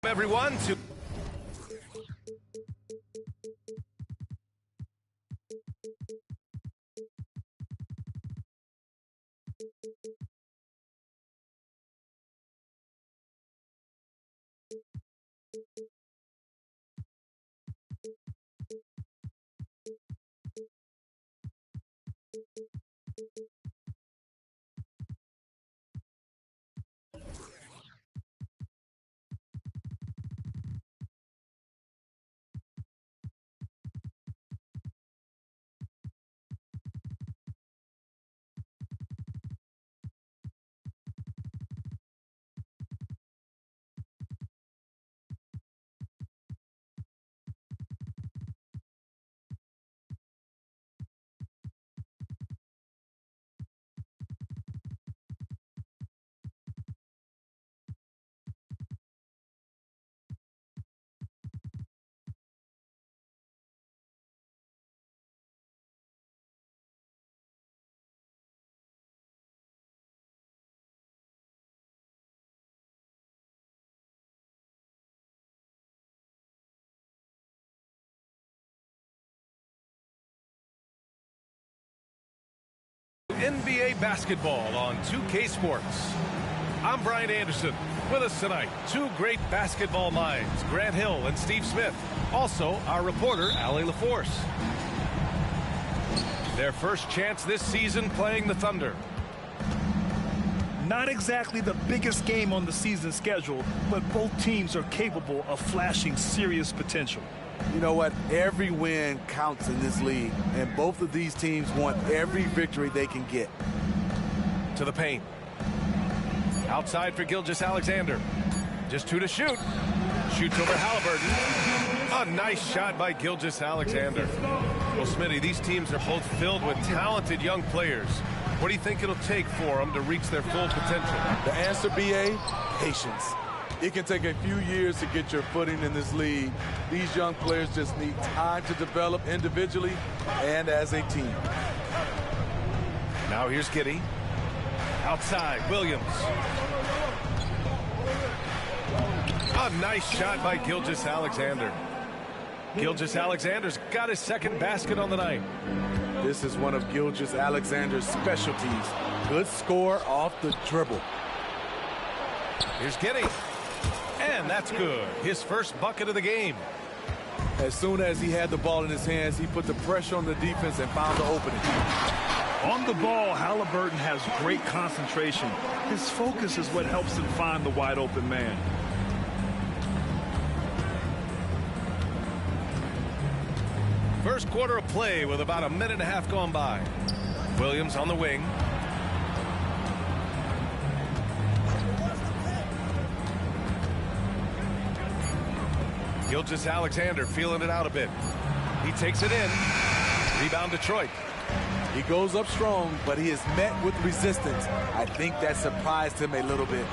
Everyone to NBA basketball on 2K Sports. I'm Brian Anderson. With us tonight, two great basketball minds, Grant Hill and Steve Smith. Also, our reporter, Allie LaForce. Their first chance this season playing the Thunder. Not exactly the biggest game on the season schedule, but both teams are capable of flashing serious potential. You know what? Every win counts in this league, and both of these teams want every victory they can get. To the paint. Outside for Gilgeous-Alexander. Just two to shoot. Shoots over Halliburton. A nice shot by Gilgeous-Alexander. Well, Smitty, these teams are both filled with talented young players. What do you think it'll take for them to reach their full potential? The answer, B.A., patience. It can take a few years to get your footing in this league. These young players just need time to develop individually and as a team. Now here's Giddey. Outside, Williams. A nice shot by Gilgeous-Alexander. Gilgeous-Alexander's got his second basket on the night. This is one of Gilgeous-Alexander's specialties. Good score off the dribble. Here's Giddey. And that's good. His first bucket of the game. As soon as he had the ball in his hands, he put the pressure on the defense and found the opening. On the ball, Halliburton has great concentration. His focus is what helps him find the wide open man. First quarter of play with about a minute and a half gone by. Williams on the wing. Gilgeous-Alexander feeling it out a bit. He takes it in. Rebound Detroit. He goes up strong, but he is met with resistance. I think that surprised him a little bit.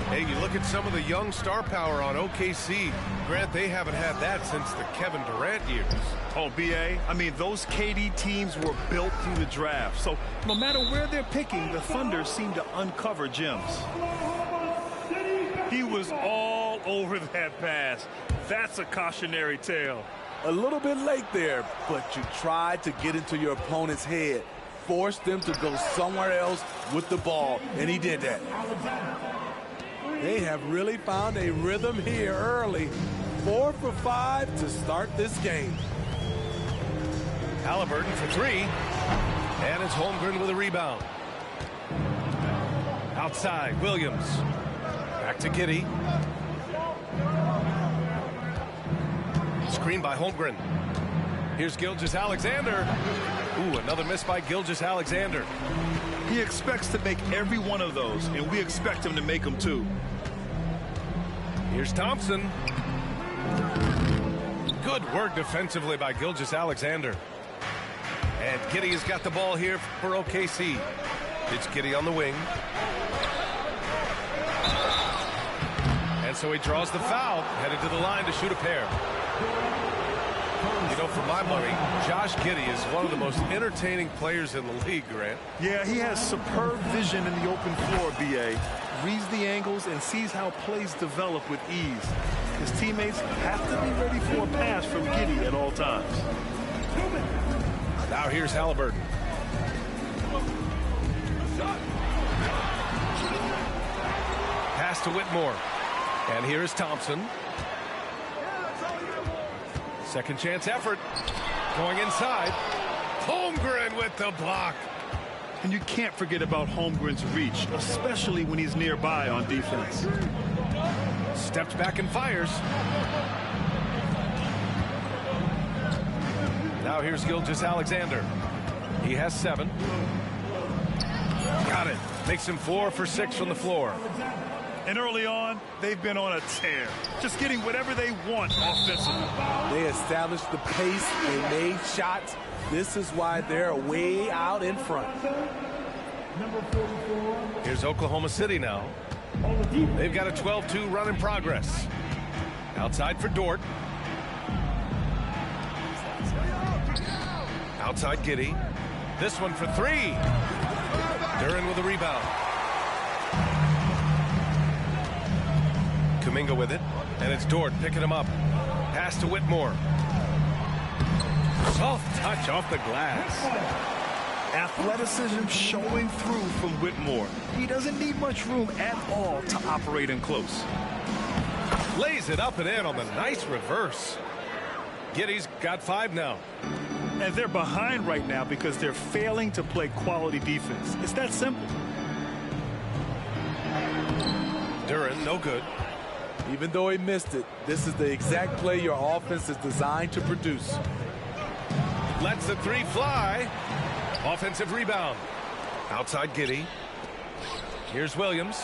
Hey, you look at some of the young star power on OKC. Grant, they haven't had that since the Kevin Durant years. Oh, B.A., I mean, those KD teams were built through the draft. So no matter where they're picking, the Thunder seem to uncover gems. He was all over that pass. That's a cautionary tale. A little bit late there, but you tried to get into your opponent's head. Forced them to go somewhere else with the ball, and he did that. They have really found a rhythm here early. 4 for 5 to start this game. Halliburton for three. And it's Holmgren with a rebound. Outside, Williams. Back to Giddey. Screen by Holmgren. Here's Gilgeous-Alexander. Ooh, another miss by Gilgeous-Alexander. He expects to make every one of those, and we expect him to make them too. Here's Thompson. Good work defensively by Gilgeous-Alexander. And Giddey has got the ball here for OKC. It's Giddey on the wing. And so he draws the foul, headed to the line to shoot a pair. You know, for my money, Josh Giddey is one of the most entertaining players in the league, Grant. Yeah, he has superb vision in the open floor, B.A. reads the angles and sees how plays develop with ease. His teammates have to be ready for a pass from Giddey at all times. Now here's Halliburton. Pass to Whitmore. And here's Thompson. Second chance effort. Going inside. Holmgren with the block. And you can't forget about Holmgren's reach, especially when he's nearby on defense. Steps back and fires. Now here's Gilgeous-Alexander. He has 7. Got it. Makes him 4 for 6 from the floor. And early on, they've been on a tear, just getting whatever they want offensively. They established the pace. They made shots. This is why they're way out in front. Here's Oklahoma City now. They've got a 12-2 run in progress. Outside for Dort. Outside Giddey. This one for 3. Duren with a rebound. Kuminga with it. And it's Dort picking him up. Pass to Whitmore. Soft touch off the glass. Athleticism showing through from Whitmore. He doesn't need much room at all to operate in close. Lays it up and in on the nice reverse. Giddey's got 5 now. And they're behind right now because they're failing to play quality defense. It's that simple. Duren, no good. Even though he missed it, this is the exact play your offense is designed to produce. Lets the 3 fly. Offensive rebound. Outside Giddey. Here's Williams.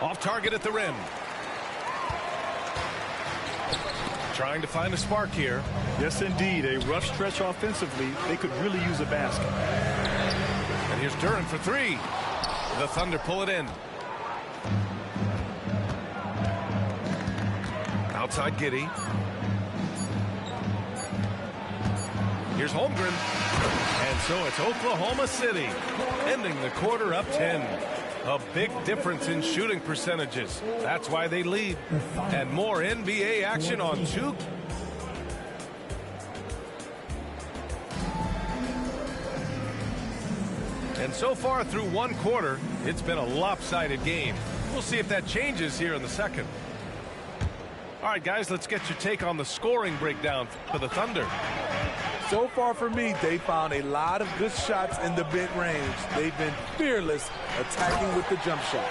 Off target at the rim. Trying to find a spark here. Yes, indeed. A rough stretch offensively. They could really use a basket. And here's Duren for 3. The Thunder pull it in. Outside Giddey. Here's Holmgren. And so it's Oklahoma City ending the quarter up 10. A big difference in shooting percentages. That's why they lead. And more NBA action on 2. And so far through 1 quarter, it's been a lopsided game. We'll see if that changes here in the second. All right, guys, let's get your take on the scoring breakdown for the Thunder. So far for me, they found a lot of good shots in the mid-range. They've been fearless attacking with the jump shot.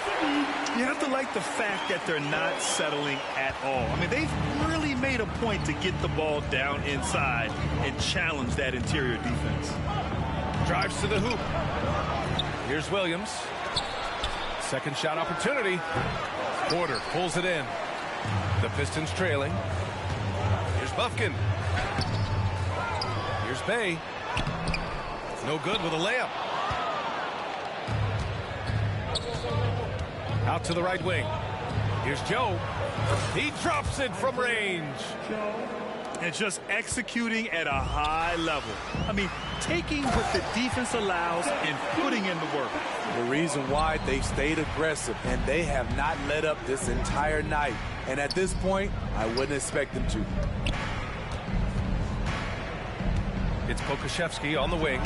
You have to like the fact that they're not settling at all. I mean, they've really made a point to get the ball down inside and challenge that interior defense. Drives to the hoop. Here's Williams. Second shot opportunity. Porter pulls it in. The Pistons trailing. Here's Bufkin. Here's Bay. No good with a layup. Out to the right wing. Here's Joe. He drops it from range. And just executing at a high level. I mean, taking what the defense allows and putting in the work. The reason why they've stayed aggressive, and they have not let up this entire night. And at this point, I wouldn't expect them to. It's Pokusevski on the wing.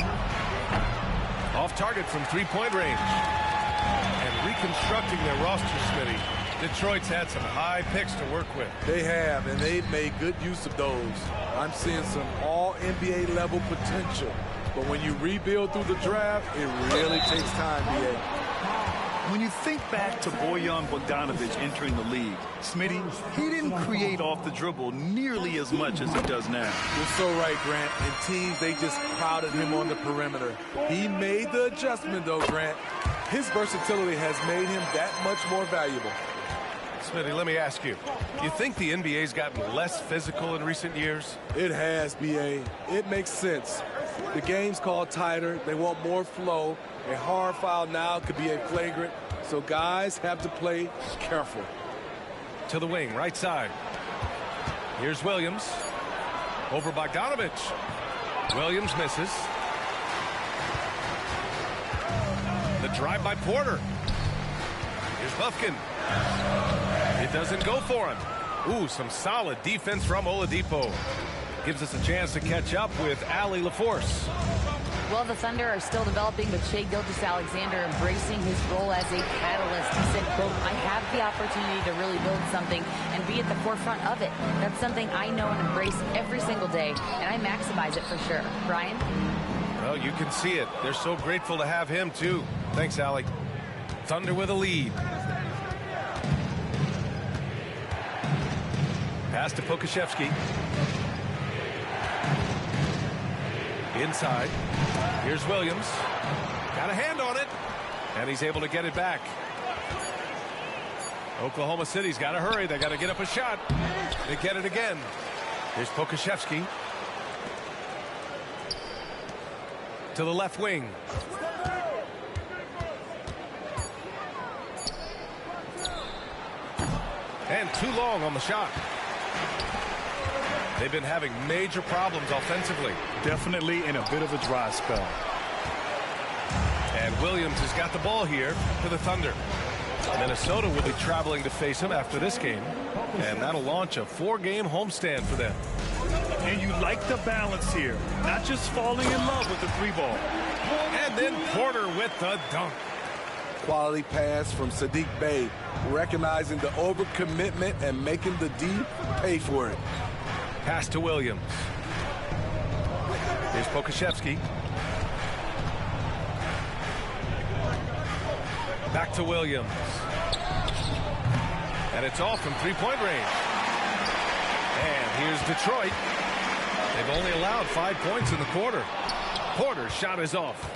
Off target from 3-point range. And reconstructing their roster, Smitty. Detroit's had some high picks to work with. They have, and they've made good use of those. I'm seeing some all-NBA level potential. But when you rebuild through the draft, it really takes time, B.A. When you think back to Bojan Bogdanovic entering the league, Smitty, he didn't create off the dribble nearly as much as he does now. You're so right, Grant. And teams, they just crowded him on the perimeter. He made the adjustment, though, Grant. His versatility has made him that much more valuable. Smitty, let me ask you. You think the NBA's gotten less physical in recent years? It has, B.A. It makes sense. The game's called tighter. They want more flow. A hard foul now could be a flagrant. So guys have to play careful. To the wing, right side. Here's Williams. Over Bogdanovic. Williams misses. The drive by Porter. Here's Buffkin. It doesn't go for him. Ooh, some solid defense from Oladipo. Gives us a chance to catch up with Allie LaForce. Well, the Thunder are still developing, but Shai Gilgeous-Alexander embracing his role as a catalyst. He said, quote, I have the opportunity to really build something and be at the forefront of it. That's something I know and embrace every single day, and I maximize it for sure. Brian? Well, you can see it. They're so grateful to have him, too. Thanks, Allie. Thunder with a lead. Pass to Pokusevski. Inside. Here's Williams. Got a hand on it. And he's able to get it back. Oklahoma City's got to hurry. They got to get up a shot. They get it again. Here's Pokusevski. To the left wing. And too long on the shot. They've been having major problems offensively. Definitely in a bit of a dry spell. And Williams has got the ball here for the Thunder. Minnesota will be traveling to face him after this game. And that'll launch a 4-game homestand for them. And you like the balance here. Not just falling in love with the 3-ball. And then Porter with the dunk. Quality pass from Sadiq Bey, recognizing the overcommitment and making the D pay for it. Pass to Williams. Here's Pokusevski. Back to Williams. And it's off from three-point range. And here's Detroit. They've only allowed 5 points in the quarter. Porter's shot is off.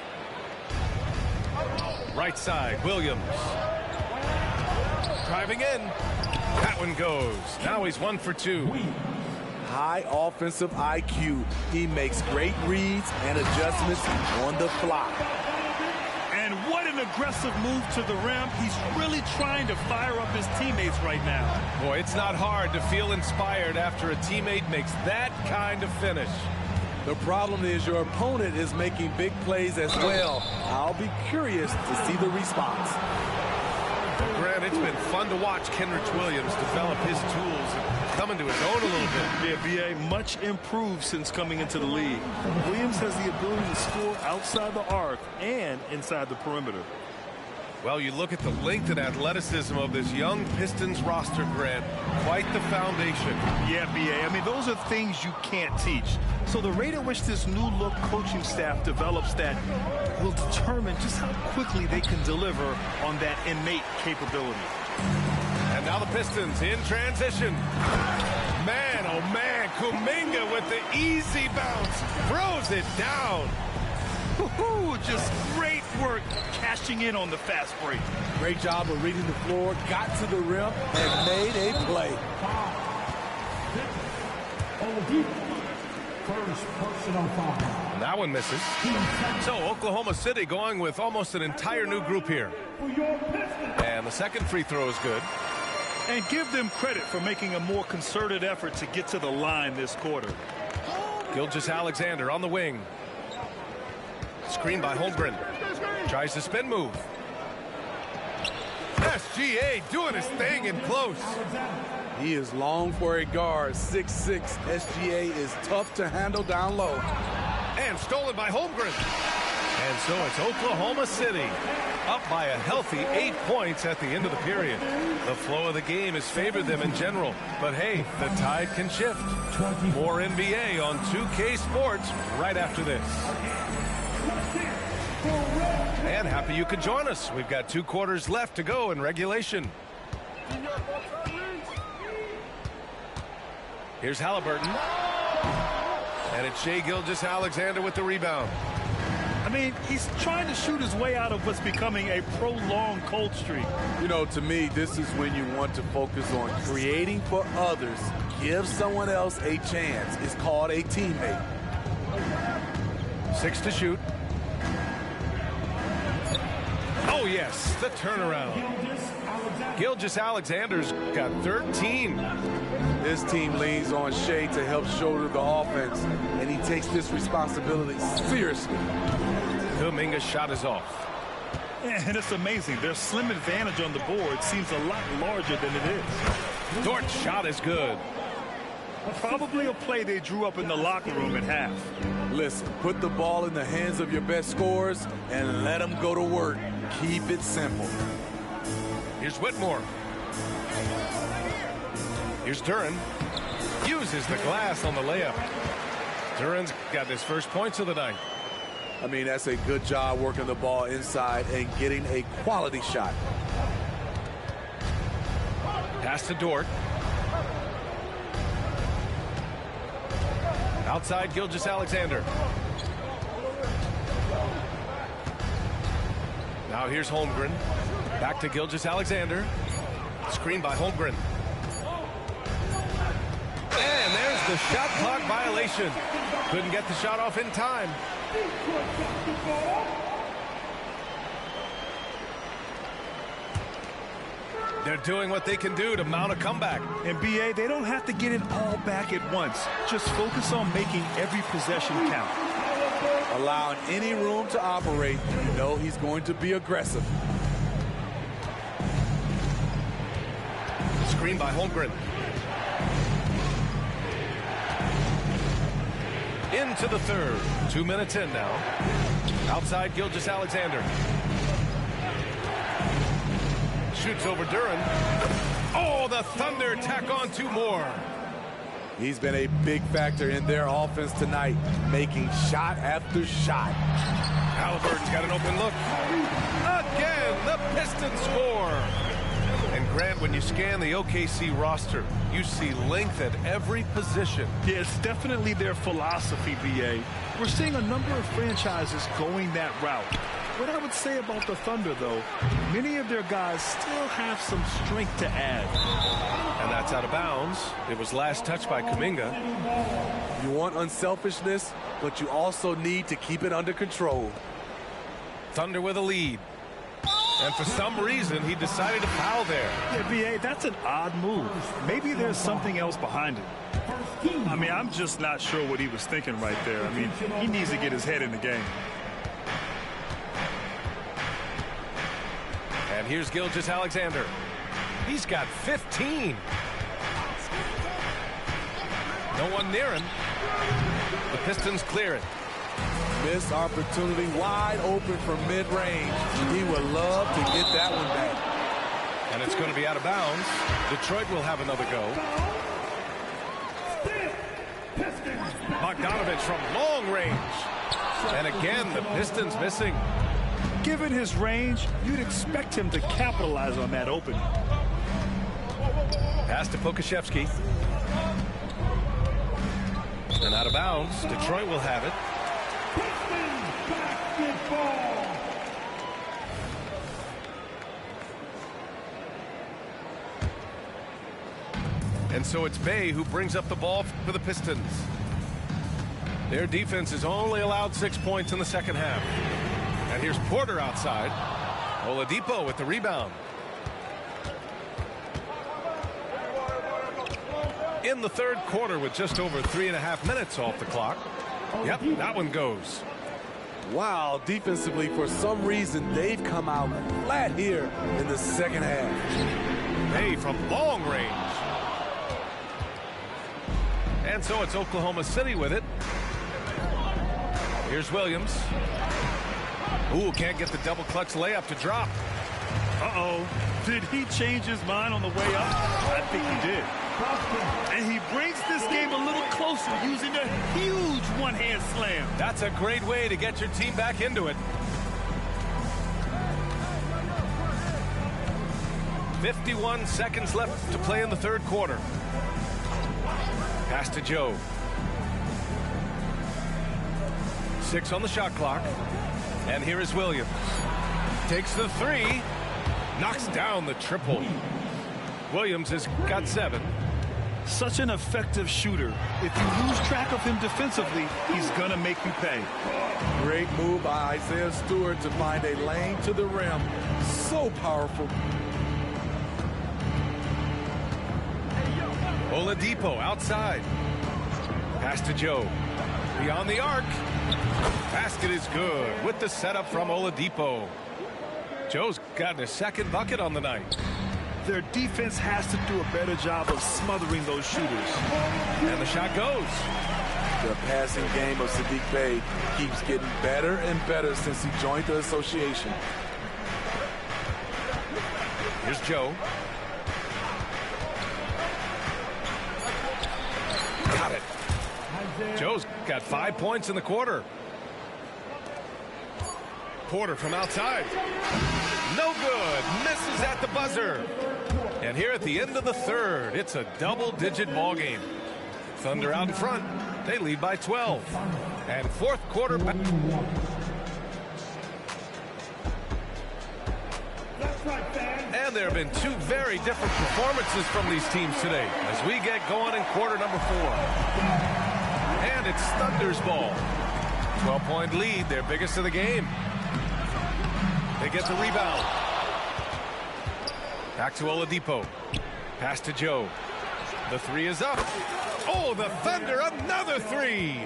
Right side, Williams. Driving in. That one goes. Now he's 1 for 2. High offensive IQ. He makes great reads and adjustments on the fly. And what an aggressive move to the rim. He's really trying to fire up his teammates right now. Boy, it's not hard to feel inspired after a teammate makes that kind of finish. The problem is your opponent is making big plays as well. I'll be curious to see the response. Grant, it's been fun to watch Kenrich Williams develop his tools and come into his own a little bit. Yeah, B.A. much improved since coming into the league. Williams has the ability to score outside the arc and inside the perimeter. Well, you look at the length and athleticism of this young Pistons roster, Grant. Quite the foundation. Yeah, B.A. I mean, those are things you can't teach. So the rate at which this new look coaching staff develops that will determine just how quickly they can deliver on that innate capability. And now the Pistons in transition. Man, oh man, Kuminga with the easy bounce. Throws it down. Just great work cashing in on the fast break. Great job of reading the floor, got to the rim, and made a play. That one misses. So Oklahoma City going with almost an entire new group here. And the second free throw is good. And give them credit for making a more concerted effort to get to the line this quarter. Gilgeous-Alexander on the wing. Screen by Holmgren. Tries the spin move. SGA doing his thing in close. He is long for a guard. 6'6". SGA is tough to handle down low. And stolen by Holmgren. And so it's Oklahoma City up by a healthy 8 points at the end of the period. The flow of the game has favored them in general. But hey, the tide can shift. More NBA on 2K Sports right after this. And happy you could join us. We've got 2 quarters left to go in regulation. Here's Halliburton. And it's Shai Gilgeous-Alexander with the rebound. I mean, he's trying to shoot his way out of what's becoming a prolonged cold streak. You know, to me, this is when you want to focus on creating for others. Give someone else a chance. It's called a teammate. 6 to shoot. Oh, yes, the turnaround. Gilgeous-Alexander's got 13. This team leans on Shai to help shoulder the offense, and he takes this responsibility seriously. Kuminga's shot is off. And it's amazing. Their slim advantage on the board seems a lot larger than it is. Dort's shot is good. Probably a play they drew up in the locker room at half. Listen, put the ball in the hands of your best scorers and let them go to work. Keep it simple. Here's Whitmore. Here's Duran. Uses the glass on the layup. Duran's got his first points of the night. I mean, that's a good job working the ball inside and getting a quality shot. Pass to Dort. Outside Gilgeous-Alexander. Now here's Holmgren. Back to Gilgeous-Alexander. Screen by Holmgren. And there's the shot clock violation. Couldn't get the shot off in time. They're doing what they can do to mount a comeback. And BA, they don't have to get it all back at once. Just focus on making every possession count. Allowing any room to operate, you know he's going to be aggressive. Screen by Holmgren. Into the third. 2 minutes in now. Outside Gilgeous-Alexander. Shoots over Duran. Oh, the Thunder tack on 2 more. He's been a big factor in their offense tonight, making shot after shot. Halliburton's got an open look. Again, the Pistons score. And Grant, when you scan the OKC roster, you see length at every position. Yeah, it's definitely their philosophy, BA. We're seeing a number of franchises going that route. What I would say about the Thunder, though, many of their guys still have some strength to add. And that's out of bounds. It was last touched by Kuminga. You want unselfishness, but you also need to keep it under control. Thunder with a lead. And for some reason, he decided to foul there. Yeah, BA, that's an odd move. Maybe there's something else behind it. I mean, I'm just not sure what he was thinking right there. I mean, he needs to get his head in the game. And here's Gilgeous-Alexander. He's got 15. No one near him. The Pistons clear it. Missed opportunity, wide open from mid-range. He would love to get that one back. And it's going to be out of bounds. Detroit will have another go. Bogdanovich from long range. And again, the Pistons missing. Given his range, you'd expect him to capitalize on that opening. Pass to Pokashevsky. And out of bounds. Detroit will have it. And so it's Bay who brings up the ball for the Pistons. Their defense has only allowed 6 points in the second half. And here's Porter outside. Oladipo with the rebound. In the third quarter with just over 3.5 minutes off the clock. Yep, that one goes. Wow, defensively, for some reason, they've come out flat here in the second half. Bay from long range. And so it's Oklahoma City with it. Here's Williams. Ooh, can't get the double clutch layup to drop. Uh-oh. Did he change his mind on the way up? I think he did. And he brings this game a little closer using a huge one-hand slam. That's a great way to get your team back into it. 51 seconds left to play in the third quarter. Pass to Joe. 6 on the shot clock. And here is Williams. Takes the 3. Knocks down the triple. Williams has got 7. Such an effective shooter. If you lose track of him defensively, he's going to make you pay. Great move by Isaiah Stewart to find a lane to the rim. So powerful. Oladipo outside. Pass to Joe. Beyond the arc. Basket is good with the setup from Oladipo. Joe's gotten his second bucket on the night. Their defense has to do a better job of smothering those shooters. And the shot goes. The passing game of Saddiq Bey keeps getting better and better since he joined the association. Here's Joe. Got it. Joe's got 5 points in the quarter. Porter from outside. No good. Misses at the buzzer. And here at the end of the third, it's a double-digit ball game. Thunder out in front. They lead by 12. And fourth quarter. And there have been two very different performances from these teams today as we get going in quarter number 4. And it's Thunder's ball. 12-point lead, their biggest of the game. They get the rebound. Back to Oladipo. Pass to Joe. The three is up. Oh, the Thunder, another three.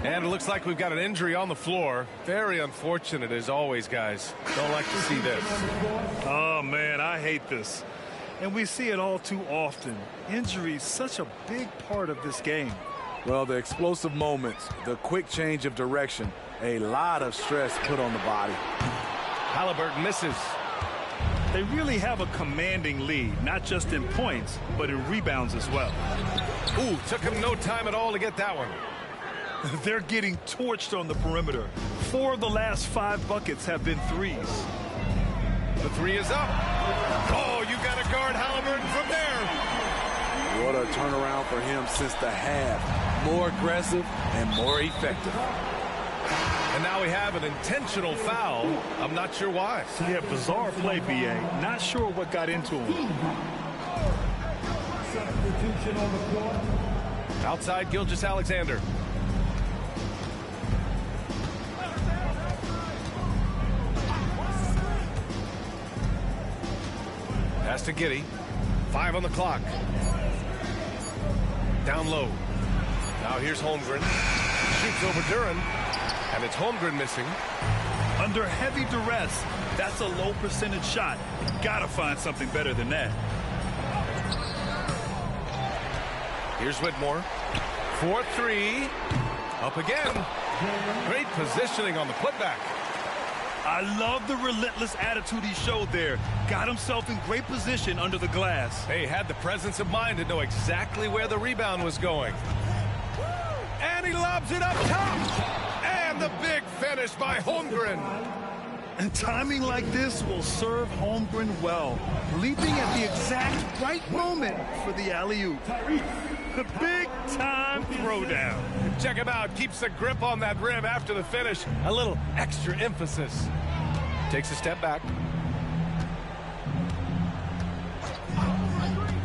And it looks like we've got an injury on the floor. Very unfortunate as always, guys. Don't like to see this. Oh, man, I hate this. And we see it all too often. Injury is such a big part of this game. Well, the explosive moments, the quick change of direction, a lot of stress put on the body. Halliburton misses. They really have a commanding lead, not just in points, but in rebounds as well. Ooh, took him no time at all to get that one. They're getting torched on the perimeter. 4 of the last 5 buckets have been threes. The three is up. Oh, you got to guard Halliburton from there. What a turnaround for him since the half. More aggressive and more effective. And now we have an intentional foul. I'm not sure why. Yeah, bizarre play, B.A. Not sure what got into him. Substitution on the floor. Outside Gilgeous-Alexander. Pass to Giddey. 5 on the clock. Down low. Now here's Holmgren. Shoots over Duran. And it's Holmgren missing. Under heavy duress, that's a low percentage shot. Gotta find something better than that. Here's Whitmore. 4-3. Up again. Great positioning on the putback. I love the relentless attitude he showed there. Got himself in great position under the glass. He had the presence of mind to know exactly where the rebound was going. And he lobs it up top. And the big finish by Holmgren. And timing like this will serve Holmgren well. Leaping at the exact right moment for the alley-oop. The big-time throwdown. Check him out. Keeps the grip on that rim after the finish. A little extra emphasis. Takes a step back.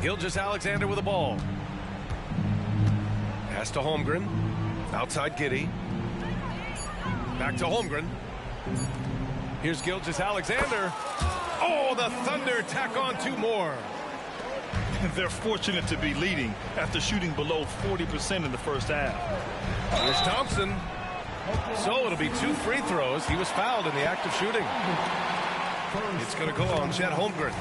Gilgeous-Alexander with the ball. Pass to Holmgren. Outside Giddey. Back to Holmgren. Here's Gilgeous-Alexander. Oh, the Thunder tack on 2 more. They're fortunate to be leading after shooting below 40% in the first half. Here's Thompson. So it'll be 2 free throws. He was fouled in the act of shooting. It's going to go on Chet Holmgren.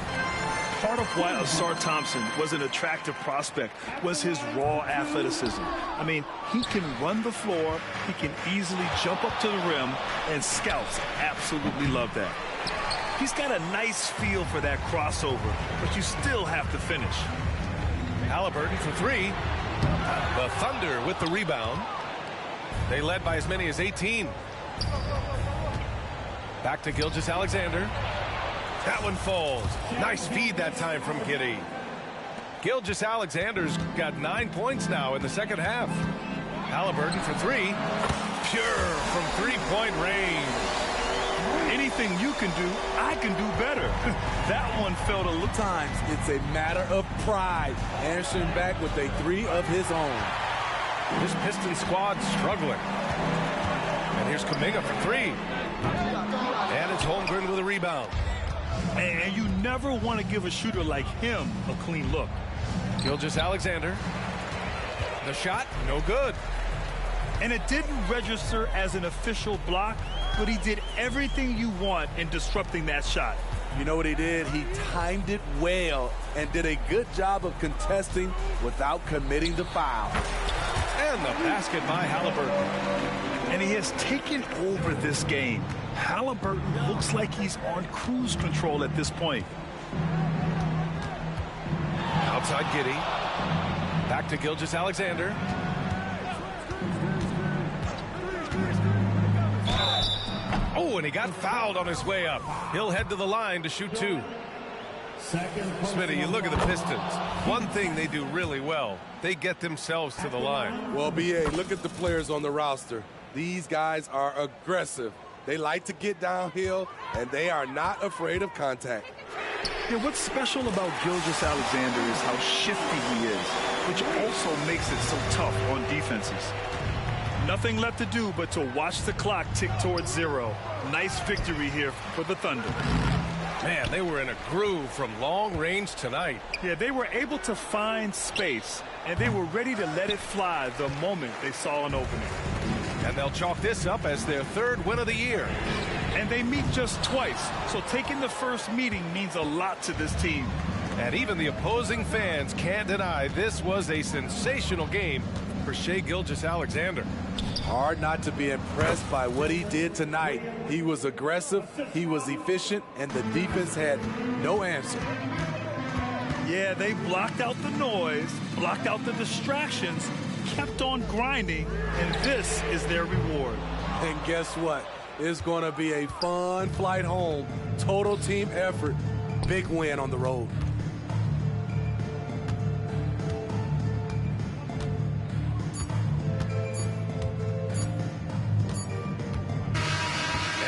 Part of why Asar Thompson was an attractive prospect was his raw athleticism. I mean, he can run the floor, he can easily jump up to the rim, and scouts absolutely love that. He's got a nice feel for that crossover, but you still have to finish. Halliburton for 3. The Thunder with the rebound. They led by as many as 18. Back to Gilgeous-Alexander. That one falls. Nice feed that time from Giddey. Gilgeous-Alexander's got 9 points now in the second half. Halliburton for 3. Pure from 3-point range. Anything you can do, I can do better. That one felt a little... Times it's a matter of pride, answering back with a 3 of his own. This Piston squad struggling. And here's Kuminga for 3. And it's Holmgren with a rebound. And you never want to give a shooter like him a clean look. Gilgeous-Alexander. The shot, no good. And it didn't register as an official block, but he did everything you want in disrupting that shot. You know what he did? He timed it well and did a good job of contesting without committing the foul. And the basket by Halliburton. And he has taken over this game. Halliburton looks like he's on cruise control at this point. Outside Giddey. Back to Gilgeous-Alexander. Oh, and he got fouled on his way up. He'll head to the line to shoot two. Smitty, you look at the Pistons. One thing they do really well, they get themselves to the line. Well, B.A., look at the players on the roster. These guys are aggressive. They like to get downhill, and they are not afraid of contact. Yeah, what's special about Gilgeous-Alexander is how shifty he is, which also makes it so tough on defenses. Nothing left to do but to watch the clock tick towards 0. Nice victory here for the Thunder. Man, they were in a groove from long range tonight. Yeah, they were able to find space, and they were ready to let it fly the moment they saw an opening. And they'll chalk this up as their 3rd win of the year. And they meet just twice, so taking the first meeting means a lot to this team. And even the opposing fans can't deny this was a sensational game for Shai Gilgeous-Alexander. Hard not to be impressed by what he did tonight. He was aggressive, he was efficient, and the defense had no answer. Yeah, they blocked out the noise, blocked out the distractions, kept on grinding, and this is their reward. And guess what? It's going to be a fun flight home. Total team effort. Big win on the road.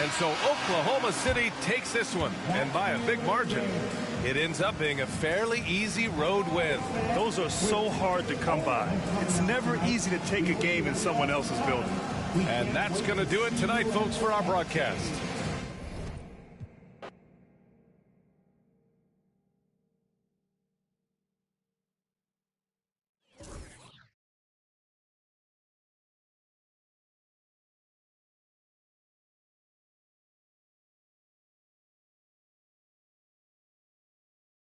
And so Oklahoma City takes this one, and by a big margin. It ends up being a fairly easy road win. Those are so hard to come by. It's never easy to take a game in someone else's building. And that's going to do it tonight, folks, for our broadcast.